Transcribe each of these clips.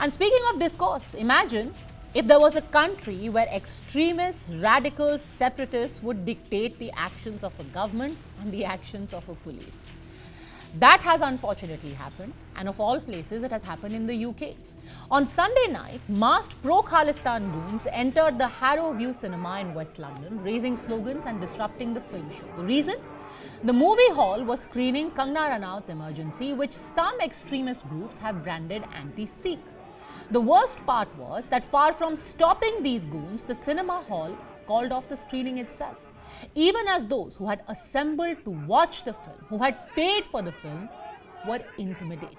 And speaking of discourse, imagine if there was a country where extremists, radicals, separatists would dictate the actions of a government and the actions of a police. That has unfortunately happened, and of all places, it has happened in the UK. On Sunday night, masked pro-Khalistan goons entered the Harrow View Cinema in West London, raising slogans and disrupting the film show. The reason? The movie hall was screening Kangana Ranaut's Emergency, which some extremist groups have branded anti-Sikh. The worst part was that far from stopping these goons, the cinema hall called off the screening itself, even as those who had assembled to watch the film, who had paid for the film, were intimidated.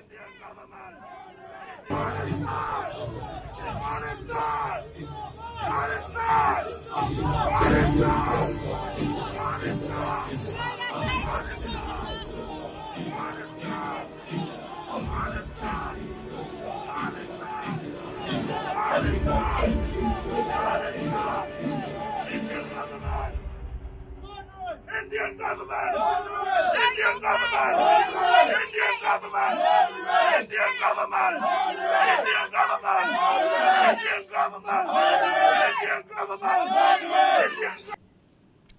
Indian government! Indian government! Indian government! Indian government! Indian government! Indian government! Indian government!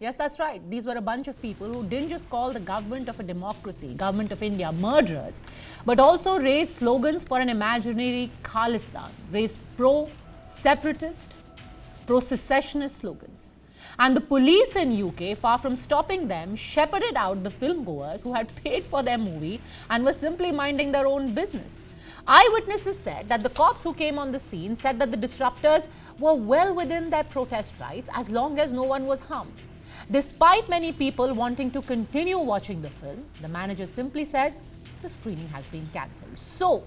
Yes, that's right. These were a bunch of people who didn't just call the government of a democracy, government of India, murderers, but also raised slogans for an imaginary Khalistan, raised pro-separatist, pro-secessionist slogans. And the police in UK, far from stopping them, shepherded out the filmgoers who had paid for their movie and were simply minding their own business. Eyewitnesses said that the cops who came on the scene said that the disruptors were well within their protest rights as long as no one was harmed. Despite many people wanting to continue watching the film, the manager simply said the screening has been cancelled. So,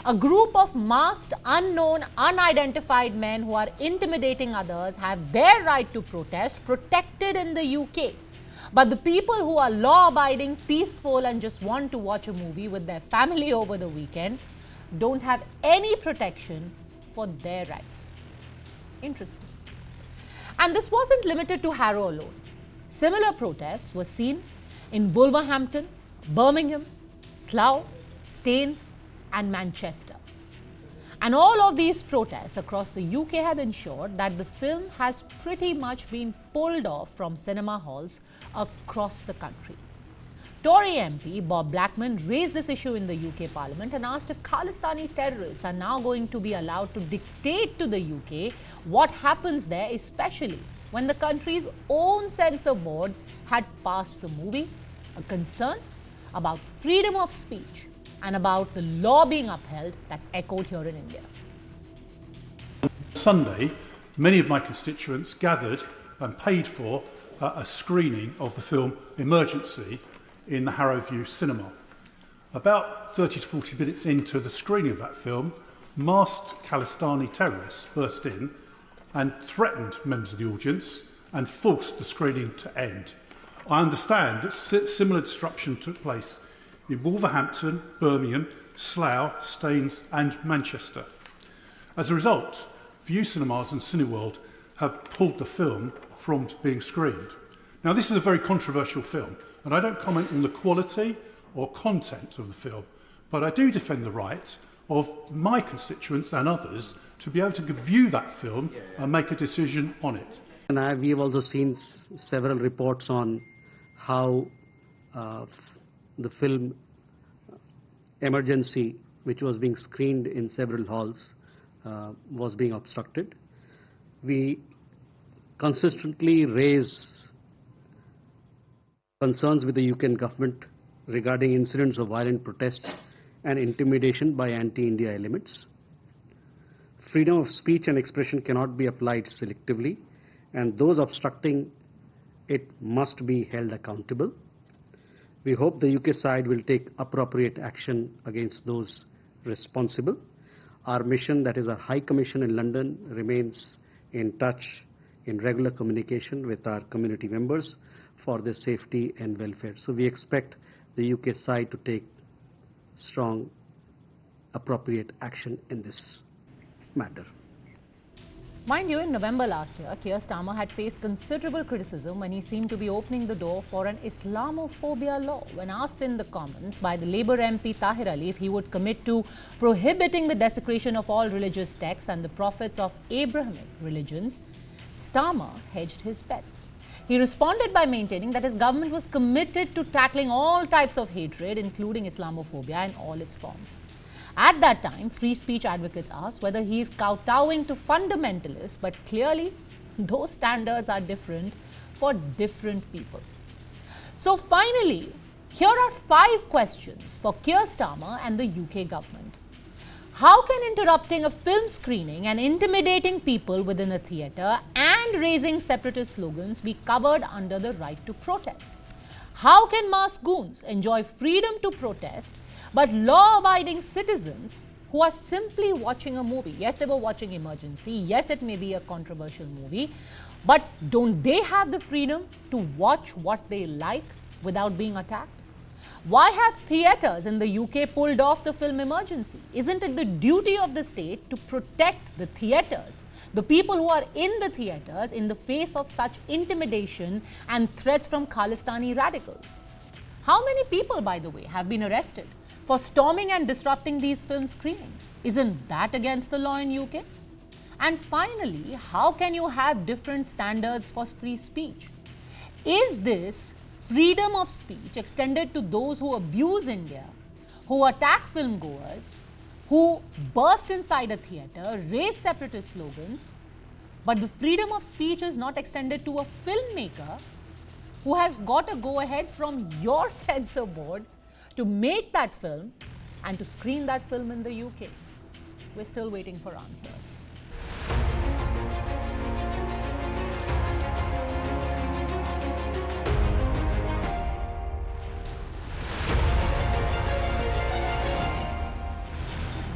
a group of masked, unknown, unidentified men who are intimidating others have their right to protest protected in the UK. But the people who are law-abiding, peaceful and just want to watch a movie with their family over the weekend don't have any protection for their rights. Interesting. And this wasn't limited to Harrow alone. Similar protests were seen in Wolverhampton, Birmingham, Slough, Staines, and Manchester. And all of these protests across the UK have ensured that the film has pretty much been pulled off from cinema halls across the country. Tory MP Bob Blackman raised this issue in the UK Parliament and asked if Khalistani terrorists are now going to be allowed to dictate to the UK what happens there, especially when the country's own censor board had passed the movie, a concern about freedom of speech and about the law being upheld that's echoed here in India. Sunday, many of my constituents gathered and paid for a screening of the film Emergency in the Harrow View Cinema. About 30 to 40 minutes into the screening of that film, masked Khalistani terrorists burst in and threatened members of the audience and forced the screening to end. I understand that similar disruption took place in Wolverhampton, Birmingham, Slough, Staines and Manchester. As a result, View Cinemas and Cineworld have pulled the film from being screened. Now, this is a very controversial film, and I don't comment on the quality or content of the film, but I do defend the right of my constituents and others to be able to view that film and make a decision on it. And we have also seen several reports on how the film Emergency, which was being screened in several halls, was being obstructed. We consistently raise concerns with the UK government regarding incidents of violent protests and intimidation by anti-India elements. Freedom of speech and expression cannot be applied selectively, and those obstructing it must be held accountable. We hope the UK side will take appropriate action against those responsible. Our mission, that is our High Commission in London, remains in touch, in regular communication with our community members for their safety and welfare. So we expect the UK side to take strong, appropriate action in this matter. Mind you, in November last year, Keir Starmer had faced considerable criticism when he seemed to be opening the door for an Islamophobia law. When asked in the Commons by the Labour MP Tahir Ali if he would commit to prohibiting the desecration of all religious texts and the prophets of Abrahamic religions, Starmer hedged his bets. He responded by maintaining that his government was committed to tackling all types of hatred, including Islamophobia in all its forms. At that time, free speech advocates asked whether he is kowtowing to fundamentalists, but clearly those standards are different for different people. So finally, here are 5 questions for Keir Starmer and the UK government. How can interrupting a film screening and intimidating people within a theatre and raising separatist slogans be covered under the right to protest? How can masked goons enjoy freedom to protest, but law-abiding citizens who are simply watching a movie? Yes, they were watching Emergency. Yes, it may be a controversial movie, but don't they have the freedom to watch what they like without being attacked? Why have theatres in the UK pulled off the film Emergency? Isn't it the duty of the state to protect the theatres, the people who are in the theatres, in the face of such intimidation and threats from Khalistani radicals? How many people, by the way, have been arrested for storming and disrupting these film screenings? Isn't that against the law in UK? And finally, how can you have different standards for free speech? Is this freedom of speech extended to those who abuse India, who attack film goers, who burst inside a theatre, raise separatist slogans, but the freedom of speech is not extended to a filmmaker who has got a go-ahead from your censor board to make that film and to screen that film in the UK? We're still waiting for answers.